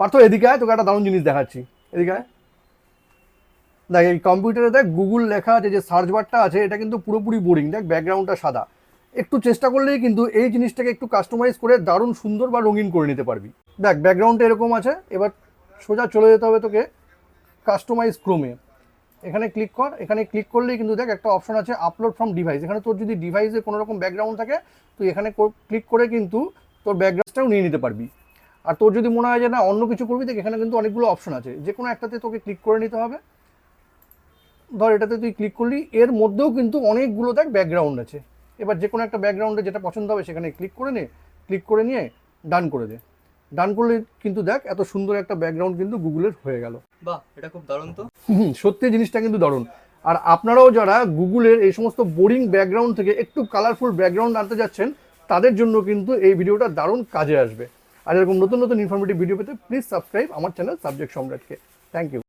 পার্থ এদিকে আয়, তোকে একটা দারুণ জিনিস দেখাচ্ছি, এদিকে আয়। দেখ এই কম্পিউটারে দেখ গুগল লেখা আছে, যে সার্চ বারটা আছে এটা কিন্তু পুরোপুরি বোরিং, দেখ ব্যাকগ্রাউন্ডটা সাদা। একটু চেষ্টা করলেই কিন্তু এই জিনিসটাকে একটু কাস্টমাইজ করে দারুণ সুন্দর বা রঙিন করে নিতে পারবি। দেখ ব্যাকগ্রাউন্ডটা এরকম আছে, এবার সোজা চলে যেতে হবে তোকে কাস্টমাইজ ক্রোমে। এখানে ক্লিক কর, এখানে ক্লিক করলেই কিন্তু দেখ একটা অপশন আছে আপলোড ফ্রম ডিভাইস। এখানে তোর যদি ডিভাইসে কোনো রকম ব্যাকগ্রাউন্ড থাকে তুই এখানে ক্লিক করে কিন্তু তোর ব্যাকগ্রাউন্ডটাও নিয়ে নিতে পারবি। আর তোর যদি মনে হয় যে না অন্য কিছু করবি, দেখ এখানে কিন্তু অনেকগুলো অপশন আছে, যে কোনো একটাতে তোকে ক্লিক করে নিতে হবে। ধর এটাতে তুই ক্লিক করলি, এর মধ্যেও কিন্তু অনেকগুলো দেখ ব্যাকগ্রাউন্ড আছে। এবার যে কোনো একটা ব্যাকগ্রাউন্ডে যেটা পছন্দ হবে সেখানে ক্লিক করে নে, ক্লিক করে নিয়ে ডান করে দে। ডান করলে কিন্তু দেখ এত সুন্দর একটা ব্যাকগ্রাউন্ড কিন্তু গুগলের হয়ে গেল। বাহ, এটা খুব দারুণ তো। সত্যি জিনিসটা কিন্তু দারুণ। আর আপনারাও যারা গুগলের এই সমস্ত বোরিং ব্যাকগ্রাউন্ড থেকে একটু কালারফুল ব্যাকগ্রাউন্ড আনতে যাচ্ছেন, তাদের জন্য কিন্তু এই ভিডিওটা দারুণ কাজে আসবে। আর এরকম নতুন নতুন ইনফরমেটিভ ভিডিও পেতে প্লিজ সাবস্ক্রাইব আমার চ্যানেল সাবজেক্ট সম্রাটকে। Thank you.